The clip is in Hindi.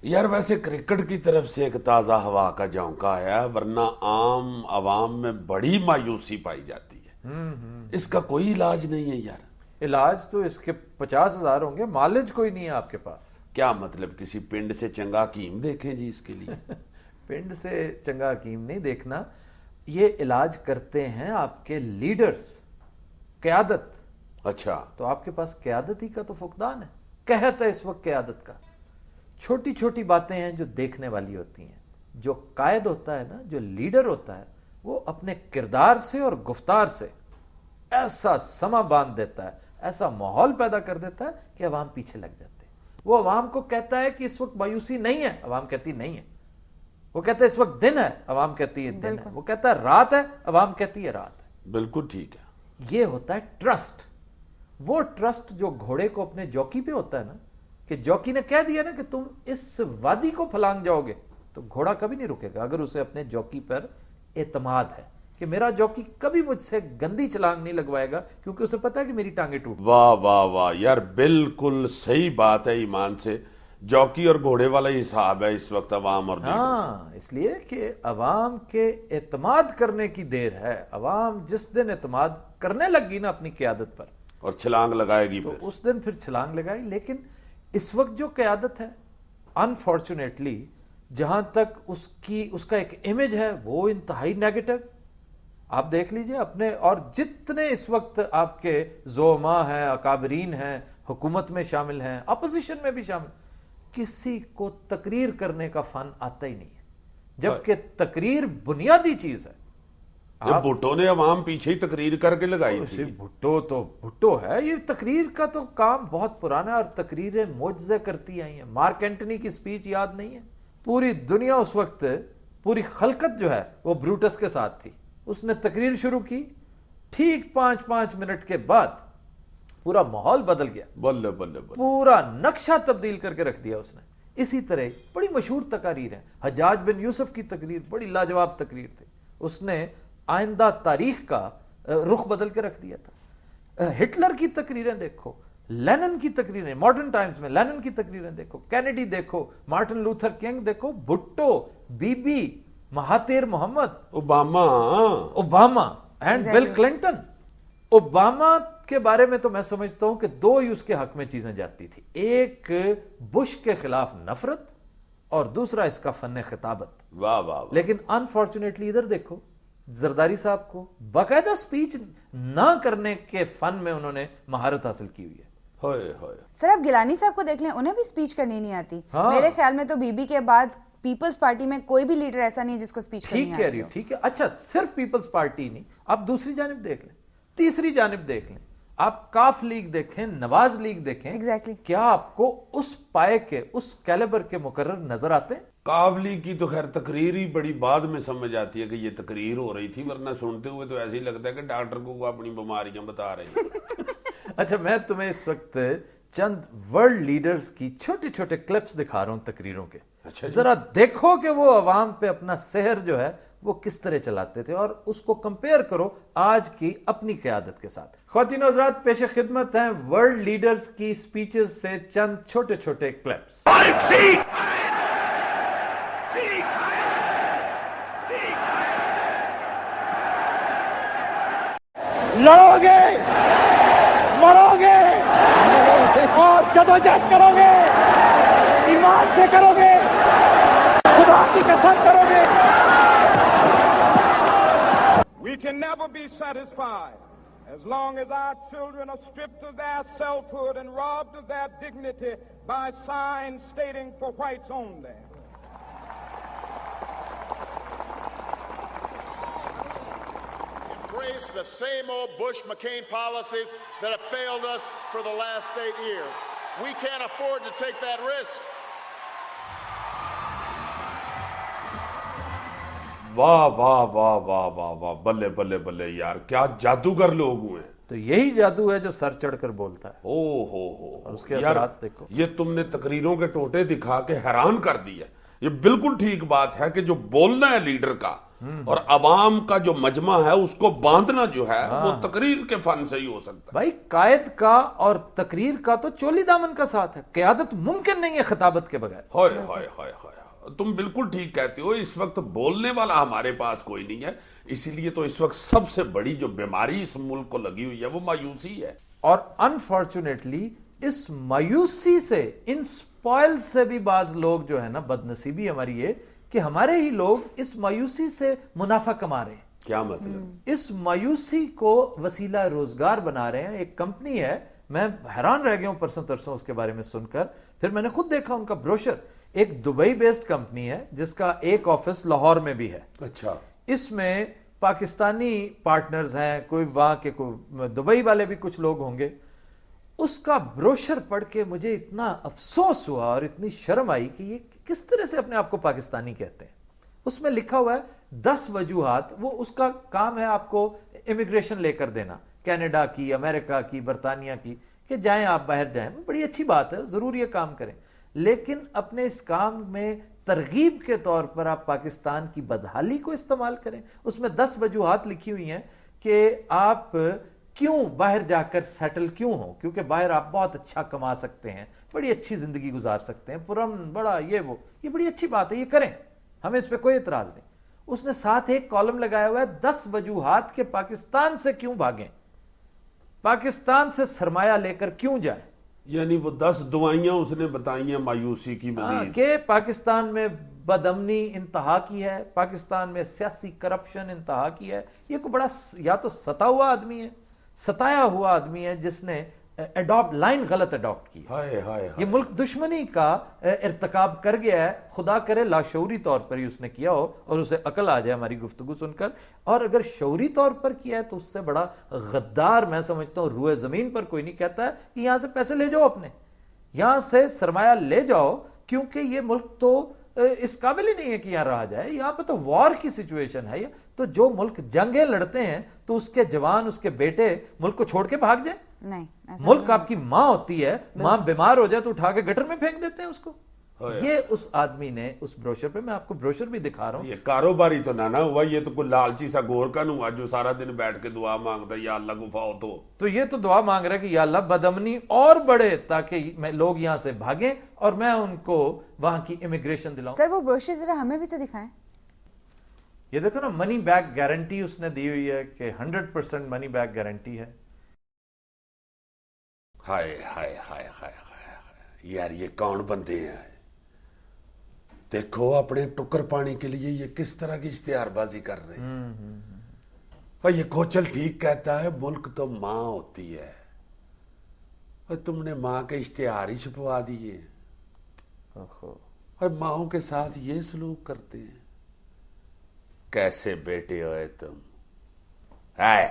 यार वैसे क्रिकेट की तरफ से एक ताजा हवा का झोंका आया, वरना आम आवाम में बड़ी मायूसी पाई जाती है। इसका कोई इलाज नहीं है यार। इलाज तो इसके 50,000 होंगे, मालिज कोई नहीं है आपके पास। क्या मतलब, किसी पिंड से चंगा हकीम देखें जी इसके लिए? पिंड से चंगा हकीम नहीं देखना, ये इलाज करते हैं आपके लीडर्स, क्यादत। अच्छा, तो आपके पास क्यादत ही का तो फुकदान है, कहत है इस वक्त क्यादत का। छोटी छोटी बातें हैं जो देखने वाली होती हैं। जो कायद होता है ना, जो लीडर होता है, वो अपने किरदार से और गुफ्तार से ऐसा समा बांध देता है, ऐसा माहौल पैदा कर देता है कि अवाम पीछे लग जाते हैं। वो अवाम को कहता है कि इस वक्त मायूसी नहीं है, अवाम कहती नहीं है। वो कहता है इस वक्त दिन है, अवाम कहती है दिन है। वो कहता है रात है, अवाम कहती है रात है। बिल्कुल ठीक है। ये होता है ट्रस्ट। वो ट्रस्ट जो घोड़े को अपने जॉकी पे होता है ना, कि जॉकी ने कह दिया ना कि तुम इस वादी को फलांग जाओगे, तो घोड़ा कभी नहीं रुकेगा अगर उसे अपने जॉकी पर एतमाद है कि मेरा जॉकी कभी मुझसे गंदी छलांग नहीं लगवाएगा, क्योंकि उसे पता है कि मेरी टांगे टूट। वाह वाह वाह यार, बिल्कुल सही बात है। ईमान से जॉकी और घोड़े वाला हिसाब है इस वक्त अवाम और हाँ, इसलिए कि अवाम के एतमाद करने की देर है। अवाम जिस दिन एतमाद करने लगी ना अपनी क़यादत पर, और छलांग लगाएगी तो फिर। उस दिन फिर छलांग लगाई। लेकिन इस वक्त जो क़यादत है, अनफॉर्चुनेटली जहां तक उसका एक इमेज है, वो इंतहाई नेगेटिव। आप देख लीजिए अपने, और जितने इस वक्त आपके जोमा हैं, अकाबरीन हैं, हुकूमत में शामिल हैं, अपोजिशन में भी शामिल, किसी को तकरीर करने का फन आता ही नहीं है, जबकि तकरीर बुनियादी चीज है। भुट्टो ने अवाम पीछे ही तकरीर करके लगाई थी। भुट्टो तो भुट्टो है, ये तकरीर का तो काम बहुत पुराना है, और तकरीरें मोजज़े करती आई हैं। मार्क एंटनी की स्पीच याद नहीं है? पूरी दुनिया उस वक्त, पूरी खलकत जो है वो ब्रूटस के साथ थी। उसने तकरीर शुरू की, ठीक 5-5 मिनट के बाद पूरा माहौल बदल गया। बल्ले बल्ले बल्ले। पूरा नक्शा तब्दील करके रख दिया उसने। इसी तरह बड़ी मशहूर तकारीर है, हज्जाज बिन यूसुफ की तकरीर बड़ी लाजवाब तकरीर थी। उसने आइंदा तारीख का रुख बदल के रख दिया था। हिटलर की तकरीरें देखो, लेनिन की तकरीरें, मॉडर्न टाइम्स में लेनिन की तकरीरें देखो, कैनेडी देखो, मार्टिन लूथर किंग देखो, Bhutto, Bibi, Mahathir Mohamad, Obama and Bill Clinton. Obama के बारे में तो मैं समझता हूं कि दो ही उसके हक में चीजें जाती थी, एक बुश के खिलाफ नफरत और दूसरा इसका फन खिताबत। वाह वाह। लेकिन अनफॉर्चुनेटली इधर देखो, जरदारी साहब को बाकायदा स्पीच ना करने के फन में उन्होंने महारत हासिल की हुई है। होए होए। सर आप गिलानी साहब को देख लें, उन्हें भी स्पीच करनी नहीं आती। हाँ। मेरे ख्याल में तो बीबी के बाद पीपल्स पार्टी में कोई भी लीडर ऐसा नहीं है जिसको स्पीच करनी आती। ठीक कह रही हो, ठीक है। अच्छा, सिर्फ पीपल्स पार्टी नहीं, आप दूसरी जानिब देख लें, तीसरी जानिब देख लें, आप काफ लीग देखें, नवाज लीग देखें। Exactly. क्या आपको उस पाए के, उस कैलिबर के मुकर्रर नजर आते हैं? कावली की तो खैर तकरीर ही बड़ी बाद में समझ आती है कि ये तकरीर हो रही थी, वरना सुनते हुए तो ऐसे ही लगता है कि डॉक्टर को अपनी बीमारियां बता रहे हैं। अच्छा, मैं तुम्हें इस वक्त चंद वर्ल्ड लीडर्स की छोटे छोटे क्लिप्स दिखा रहा हूं तकरीरों के। अच्छा, जरा देखो कि वो अवाम पे अपना सहर जो है वो किस तरह चलाते थे, और उसको कंपेयर करो आज की अपनी क़यादत के साथ। ख्वातीन और हज़रात, पेश खिदमत हैं वर्ल्ड लीडर्स की स्पीचेस से चंद छोटे छोटे क्लिप्स। लड़ोगे, मरोगे और जदोजहद करोगे, ईमान से करोगे, खुदा की कसम करोगे। We can never be satisfied as long as our children are stripped of their selfhood and robbed of their dignity by signs stating for whites only. Embrace the same old Bush-McCain policies that have failed us for the last 8 years. We can't afford to take that risk. वाह वाह वाह वाह वाह वाह, बल्ले बल्ले बल्ले यार, क्या जादूगर लोग हुए हैं। तो यही जादू है जो सर चढ़कर बोलता है। ओ हो और उसके यार, असरात देखो। ये तुमने तकरीरों के टोटे दिखा के हैरान कर दिया। ये बिल्कुल ठीक बात है कि जो बोलना है लीडर का और अवाम का जो मजमा है उसको बांधना जो है वो तकरीर के फन से ही हो सकता है। भाई कायद का और तकरीर का तो चोली दामन का साथ है, क़यादत मुमकिन नहीं है खिताबत के बगैर। हाय हाय हाय हाय, तुम बिल्कुल ठीक कहते हो। इस वक्त बोलने वाला हमारे पास कोई नहीं है, इसीलिए तो इस वक्त सबसे बड़ी जो बीमारी इस मुल्क को लगी हुई है वो मायूसी है। और अनफॉर्चुनेटली इस मायूसी से, इन स्पॉइल से भी बाज लोग जो है ना, बदनसीबी हमारी ये कि हमारे ही लोग इस मायूसी से मुनाफा कमा रहे हैं। क्या मतलब? इस मायूसी को वसीला रोजगार बना रहे हैं। एक कंपनी है, मैं हैरान रह गया हूं परसों तरसों उसके बारे में सुनकर, फिर मैंने खुद देखा उनका ब्रोशर। एक दुबई बेस्ड कंपनी है जिसका एक ऑफिस लाहौर में भी है। अच्छा। इसमें पाकिस्तानी पार्टनर्स हैं, कोई वहां के, कोई दुबई वाले भी कुछ लोग होंगे। उसका ब्रोशर पढ़ के मुझे इतना अफसोस हुआ और इतनी शर्म आई कि ये किस तरह से अपने आप को पाकिस्तानी कहते हैं। उसमें लिखा हुआ है 10 वजूहात, वो उसका काम है आपको इमिग्रेशन लेकर देना, कनाडा की, अमेरिका की, बरतानिया की, कि जाएं आप बाहर जाएं। बड़ी अच्छी बात है, जरूर ये काम करें, लेकिन अपने इस काम में तरगीब के तौर पर आप पाकिस्तान की बदहाली को इस्तेमाल करें। उसमें 10 वजूहात लिखी हुई हैं कि आप क्यों बाहर जाकर सेटल क्यों हो, क्योंकि बाहर आप बहुत अच्छा कमा सकते हैं, बड़ी अच्छी जिंदगी गुजार सकते हैं, पुरअमन, बड़ा ये वो, ये बड़ी अच्छी बात है, ये करें, हमें इस पर कोई एतराज नहीं। उसने साथ एक कॉलम लगाया हुआ है 10 वजूहात के पाकिस्तान से क्यों भागें, पाकिस्तान से सरमाया लेकर क्यों जाए। यानी वो 10 दुआइयां उसने बताई हैं मायूसी की मजीद, कि पाकिस्तान में बदअमनी इंतहा की है, पाकिस्तान में सियासी करप्शन इंतहा की है। ये को बड़ा या तो सता हुआ आदमी है, सताया हुआ आदमी है जिसने लाइन गलत अडॉप्ट की। हाय हाय ये मुल्क दुश्मनी का इर्तिकाब कर गया है, खुदा करे लाशऊरी तौर पर ही उसने किया हो और उसे अकल आ जाए हमारी गुफ्तगू सुनकर। और अगर शऊरी तौर पर किया है तो उससे बड़ा गद्दार मैं समझता हूं रूए जमीन पर कोई नहीं कहता है कि यहां से पैसे ले जाओ, अपने यहां से सरमाया ले जाओ, क्योंकि ये मुल्क तो इस काबिल ही नहीं है कि यहां रहा जाए। यहां पे तो वॉर की सिचुएशन है। ये तो जो मुल्क जंगें लड़ते हैं तो उसके जवान, उसके बेटे मुल्क को छोड़ के भाग जाए नहीं, मुल्क आपकी मां होती है, मां बीमार हो जाए तो उठा के गटर में फेंक देते हैं उसको। ये उस आदमी ने उस ब्रोशर पे, मैं आपको ब्रोशर भी दिखा रहा हूं, ये कारोबारी तो ना हुआ, ये तो कोई लालची सा गोरकन हुआ जो सारा दिन बैठ के दुआ मांगता है, या अल्लाह गुफाओ। तो ये तो दुआ मांग रहा है कि या अल्लाह बदअमनी और बढ़े ताकि लोग यहां से भागें और मैं उनको वहां की इमिग्रेशन दिलाऊं। सर वो ब्रोशर जरा हमें भी तो दिखाएं। ये देखो ना, मनी बैक गारंटी उसने दी हुई है कि 100% मनी बैक गारंटी है। हाय हाय हाय हाय हाय यार, ये कौन बंदे हैं? देखो अपने टुकर पानी के लिए ये किस तरह की इश्तिहारबाजी कर रहे हैं। और ये कोचल ठीक कहता है, मुल्क तो मां होती है, और तुमने मां के इश्तिहार ही छुपवा दिए और माओं के साथ ये सलूक करते हैं। कैसे बेटे हो तुम? हाय